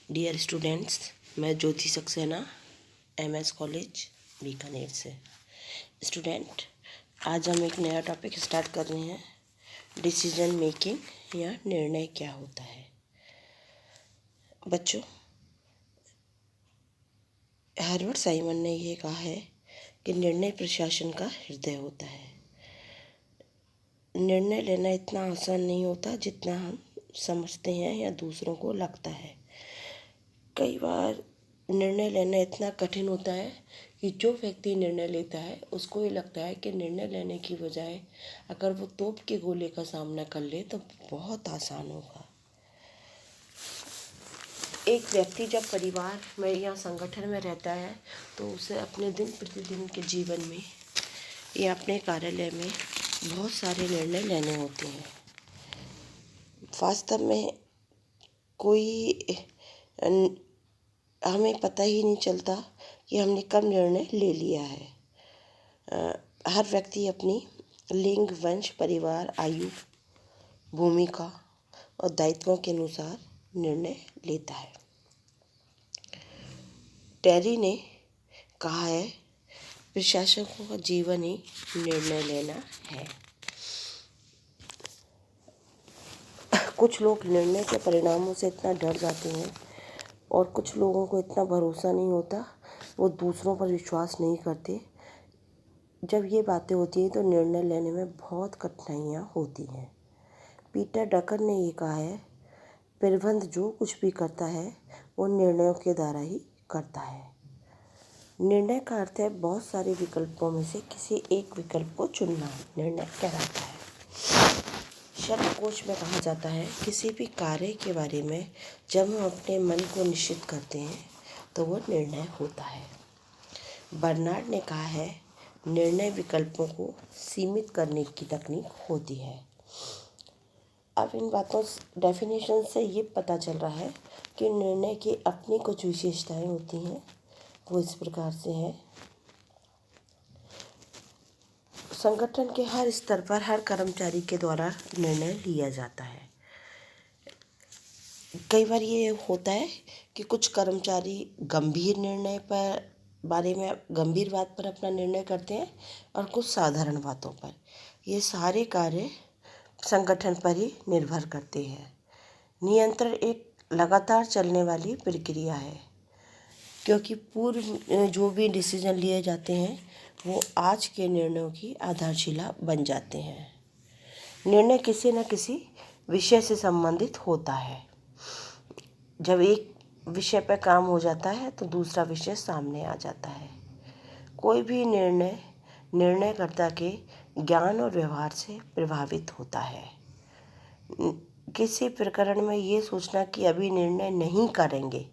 Dear students, मैं ज्योति Saxena MS college Bikaner से। Student, आज हम एक नया टॉपिक स्टार्ट कर रहे हैं, डिसीजन मेकिंग या निर्णय क्या होता है। बच्चों, हार्वर्ड साइमन ने यह कहा है कि निर्णय प्रशासन का हृदय होता है। निर्णय लेना इतना आसान नहीं होता जितना हम समझते हैं या दूसरों को लगता है। कई बार निर्णय लेना इतना कठिन होता है कि जो व्यक्ति निर्णय लेता है उसको ये लगता है कि निर्णय लेने की बजाय अगर वो तोप के गोले का सामना कर ले तो बहुत आसान होगा। एक व्यक्ति जब परिवार में या संगठन में रहता है तो उसे अपने दिन प्रतिदिन के जीवन में या अपने कार्यालय में बहुत सारे निर्णय लेने होते हैं। वास्तव में हमें पता ही नहीं चलता कि हमने कब निर्णय ले लिया है। हर व्यक्ति अपनी लिंग, वंश, परिवार, आयु, भूमिका और दायित्वों के अनुसार निर्णय लेता है। टेरी ने कहा है, प्रशासकों का जीवन ही निर्णय लेना है। कुछ लोग निर्णय के परिणामों से इतना डर जाते हैं और कुछ लोगों को इतना भरोसा नहीं होता, वो दूसरों पर विश्वास नहीं करते। जब ये बातें होती हैं तो निर्णय लेने में बहुत कठिनाइयाँ होती हैं। पीटर ड्रकर ने ये कहा है, प्रबंधन जो कुछ भी करता है वो निर्णयों के द्वारा ही करता है। निर्णय का अर्थ है बहुत सारे विकल्पों में से किसी एक विकल्प को चुनना निर्णय कहलाता है। शब्दकोश में कहा जाता है, किसी भी कार्य के बारे में जब हम अपने मन को निश्चित करते हैं तो वो निर्णय होता है। बर्नार्ड ने कहा है, निर्णय विकल्पों को सीमित करने की तकनीक होती है। अब इन बातों डेफिनेशन से ये पता चल रहा है कि निर्णय की अपनी कुछ विशेषताएं होती हैं। वो इस प्रकार से हैं, संगठन के हर स्तर पर हर कर्मचारी के द्वारा निर्णय लिया जाता है। कई बार ये होता है कि कुछ कर्मचारी गंभीर बात पर अपना निर्णय करते हैं और कुछ साधारण बातों पर। ये सारे कार्य संगठन पर ही निर्भर करते हैं। नियंत्रण एक लगातार चलने वाली प्रक्रिया है, क्योंकि पूर्व जो भी डिसीजन लिए जाते हैं वो आज के निर्णयों की आधारशिला बन जाते हैं। निर्णय किसी न किसी विषय से संबंधित होता है। जब एक विषय पर काम हो जाता है तो दूसरा विषय सामने आ जाता है। कोई भी निर्णयकर्ता के ज्ञान और व्यवहार से प्रभावित होता है। किसी प्रकरण में ये सोचना कि अभी निर्णय नहीं करेंगे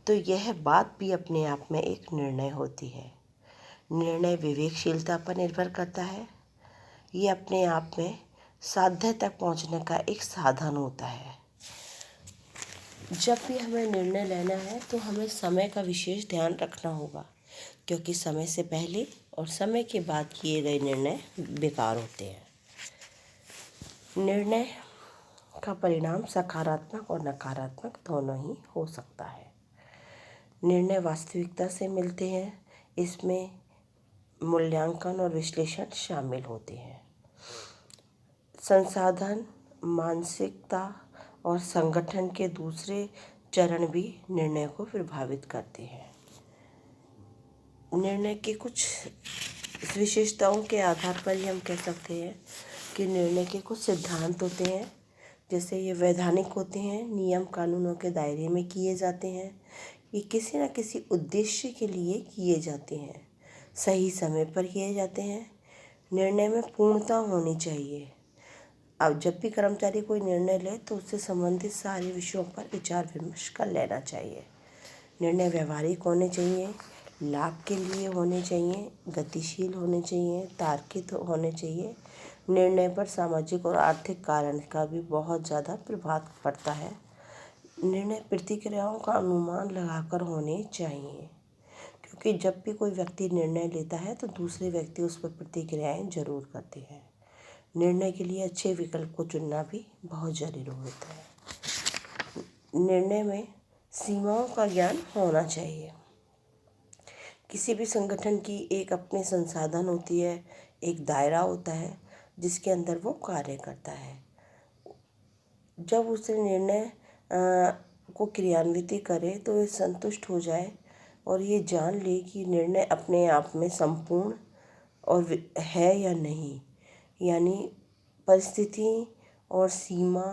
तो यह बात भी अपने आप में एक निर्णय होती है। निर्णय विवेकशीलता पर निर्भर करता है। ये अपने आप में साध्य तक पहुंचने का एक साधन होता है। जब भी हमें निर्णय लेना है तो हमें समय का विशेष ध्यान रखना होगा, क्योंकि समय से पहले और समय के बाद किए गए निर्णय बेकार होते हैं। निर्णय का परिणाम सकारात्मक और नकारात्मक दोनों ही हो सकता है। निर्णय वास्तविकता से मिलते हैं, इसमें मूल्यांकन और विश्लेषण शामिल होते हैं। संसाधन, मानसिकता और संगठन के दूसरे चरण भी निर्णय को प्रभावित करते हैं। निर्णय की कुछ विशेषताओं के आधार पर ही हम कह सकते हैं कि निर्णय के कुछ सिद्धांत होते हैं, जैसे ये वैधानिक होते हैं, नियम कानूनों के दायरे में किए जाते हैं, ये किसी न किसी उद्देश्य के लिए किए जाते हैं, सही समय पर किए जाते हैं, निर्णय में पूर्णता होनी चाहिए। अब जब भी कर्मचारी कोई निर्णय ले तो उससे संबंधित सारे विषयों पर विचार विमर्श कर लेना चाहिए। निर्णय व्यवहारिक होने चाहिए, लाभ के लिए होने चाहिए, गतिशील होने चाहिए, तार्किक होने चाहिए। निर्णय पर सामाजिक और आर्थिक कारण का भी बहुत ज़्यादा प्रभाव पड़ता है। निर्णय प्रतिक्रियाओं का अनुमान लगाकर होने चाहिए, क्योंकि जब भी कोई व्यक्ति निर्णय लेता है तो दूसरे व्यक्ति उस पर प्रतिक्रियाएं जरूर करते हैं। निर्णय के लिए अच्छे विकल्प को चुनना भी बहुत ज़रूरी होता है। निर्णय में सीमाओं का ज्ञान होना चाहिए। किसी भी संगठन की एक अपने संसाधन होती है, एक दायरा होता है जिसके अंदर वो कार्य करता है। जब उसे निर्णय को क्रियान्वित करे तो ये संतुष्ट हो जाए और ये जान ले कि निर्णय अपने आप में संपूर्ण और है या नहीं, यानी परिस्थिति और सीमा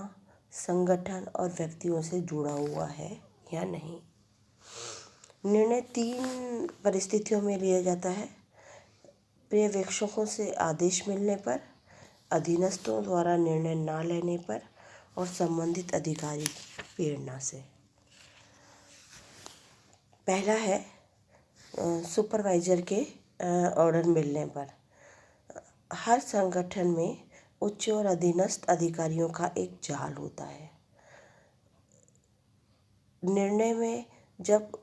संगठन और व्यक्तियों से जुड़ा हुआ है या नहीं। निर्णय 3 परिस्थितियों में लिया जाता है: पर्यवेक्षकों से आदेश मिलने पर, अधीनस्थों द्वारा निर्णय न लेने पर और संबंधित अधिकारी की प्रेरणा से। पहला है सुपरवाइजर के ऑर्डर मिलने पर। हर संगठन में उच्च और अधीनस्थ अधिकारियों का एक जाल होता है। निर्णय में जब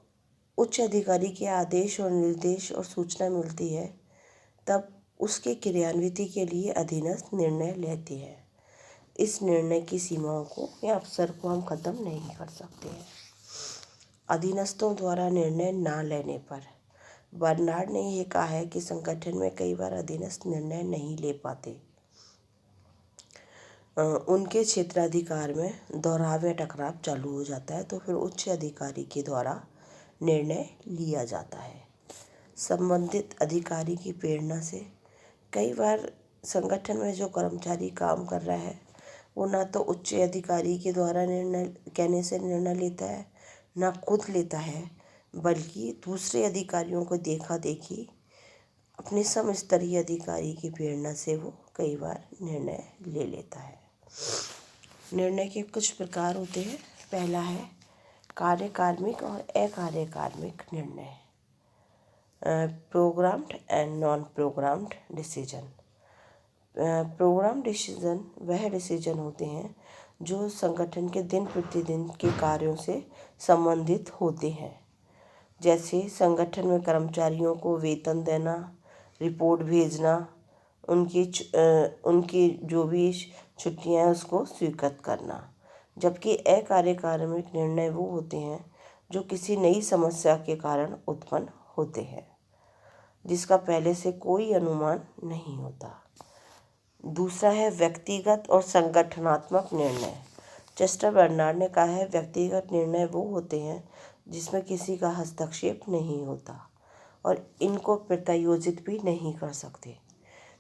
उच्च अधिकारी के आदेश और निर्देश और सूचना मिलती है तब उसके क्रियान्विति के लिए अधीनस्थ निर्णय लेते हैं। इस निर्णय की सीमाओं को या अवसर को हम ख़त्म नहीं कर सकते हैं। अधीनस्थों द्वारा निर्णय ना लेने पर बर्नार्ड ने यह कहा है कि संगठन में कई बार अधीनस्थ निर्णय नहीं ले पाते। उनके क्षेत्राधिकार में दोहराव या टकराव चालू हो जाता है तो फिर उच्च अधिकारी के द्वारा निर्णय लिया जाता है। संबंधित अधिकारी की प्रेरणा से कई बार संगठन में जो कर्मचारी काम कर रहा है वो ना तो उच्च अधिकारी के द्वारा निर्णय कहने से निर्णय लेता है, ना खुद लेता है, बल्कि दूसरे अधिकारियों को देखा देखी अपने समस्तरीय अधिकारी की प्रेरणा से वो कई बार निर्णय ले लेता है। निर्णय के कुछ प्रकार होते हैं। पहला है कार्य कार्मिक और अकार्य कार्मिक निर्णय, programmed and non programmed decision. Program decision वह डिसीजन होते हैं जो संगठन के दिन प्रतिदिन के कार्यों से संबंधित होते हैं, जैसे संगठन में कर्मचारियों को वेतन देना, रिपोर्ट भेजना, उनकी जो भी छुट्टियां हैं उसको स्वीकृत करना। जबकि अकार्यकार्मिक निर्णय वो होते हैं जो किसी नई समस्या के कारण उत्पन्न होते हैं, जिसका पहले से कोई अनुमान नहीं होता। दूसरा है व्यक्तिगत और संगठनात्मक निर्णय। चेस्टर बर्नार्ड ने कहा है, व्यक्तिगत निर्णय वो होते हैं जिसमें किसी का हस्तक्षेप नहीं होता और इनको प्रत्यायोजित भी नहीं कर सकते,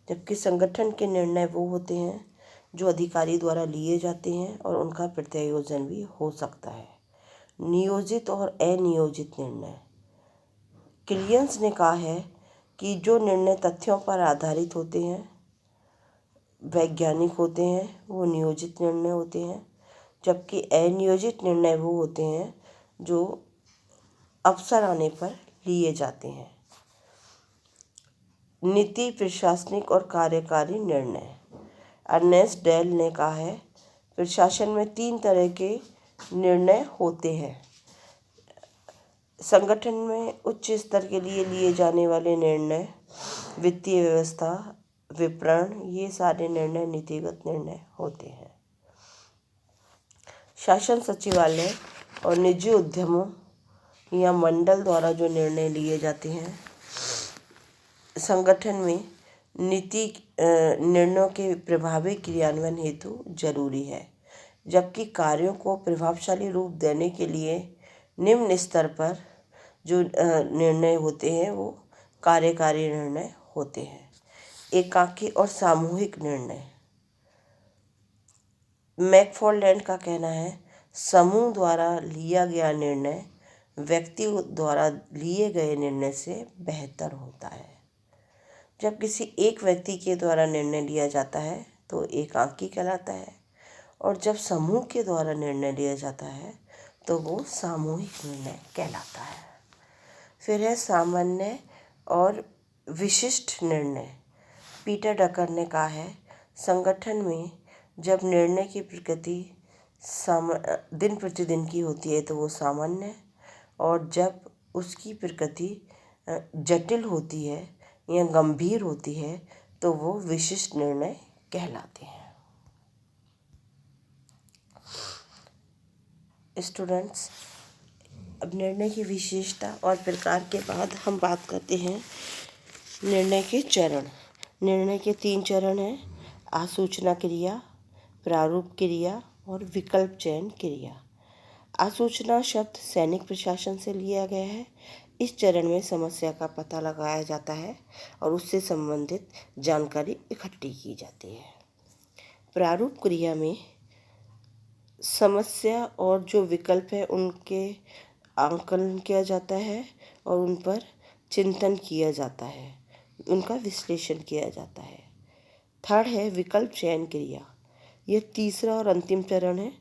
जबकि संगठन के निर्णय वो होते हैं जो अधिकारी द्वारा लिए जाते हैं और उनका प्रत्यायोजन भी हो सकता है। नियोजित और अनियोजित निर्णय। क्लियंस ने कहा है कि जो निर्णय तथ्यों पर आधारित होते हैं, वैज्ञानिक होते हैं, वो नियोजित निर्णय होते हैं, जबकि अनियोजित निर्णय वो होते हैं जो अवसर आने पर लिए जाते हैं। नीति, प्रशासनिक और कार्यकारी निर्णय। अर्नेस्ट डेल ने कहा है, प्रशासन में 3 तरह के निर्णय होते हैं। संगठन में उच्च स्तर के लिए जाने वाले निर्णय, वित्तीय व्यवस्था, विपणन, ये सारे निर्णय नीतिगत निर्णय होते हैं। शासन सचिवालय और निजी उद्यमों या मंडल द्वारा जो निर्णय लिए जाते हैं, संगठन में नीति निर्णयों के प्रभावी क्रियान्वयन हेतु जरूरी है, जबकि कार्यों को प्रभावशाली रूप देने के लिए निम्न स्तर पर जो निर्णय होते हैं वो कार्यकारी निर्णय होते हैं। एकाकी और सामूहिक निर्णय। मैकफॉर्लैंड का कहना है, समूह द्वारा लिया गया निर्णय व्यक्ति द्वारा लिए गए निर्णय से बेहतर होता है। जब किसी एक व्यक्ति के द्वारा निर्णय लिया जाता है तो एकाकी कहलाता है, और जब समूह के द्वारा निर्णय लिया जाता है तो वो सामूहिक निर्णय कहलाता है। फिर है सामान्य और विशिष्ट निर्णय। पीटर डकर ने कहा है, संगठन में जब निर्णय की प्रकृति दिन प्रतिदिन की होती है तो वो सामान्य, और जब उसकी प्रकृति जटिल होती है या गंभीर होती है तो वो विशिष्ट निर्णय कहलाते हैं। स्टूडेंट्स, अब निर्णय की विशेषता और प्रकार के बाद हम बात करते हैं निर्णय के चरण। निर्णय के 3 चरण हैं: आसूचना क्रिया, प्रारूप क्रिया और विकल्प चयन क्रिया। आसूचना शब्द सैनिक प्रशासन से लिया गया है। इस चरण में समस्या का पता लगाया जाता है और उससे संबंधित जानकारी इकट्ठी की जाती है। प्रारूप क्रिया में समस्या और जो विकल्प है उनके आंकलन किया जाता है और उन पर चिंतन किया जाता है, उनका विश्लेषण किया जाता है। थर्ड है विकल्प चयन क्रिया। यह तीसरा और अंतिम चरण है।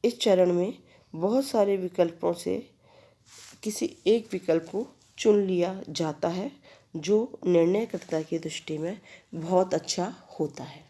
इस चरण में बहुत सारे विकल्पों से किसी एक विकल्प को चुन लिया जाता है जो निर्णयकर्ता की दृष्टि में बहुत अच्छा होता है।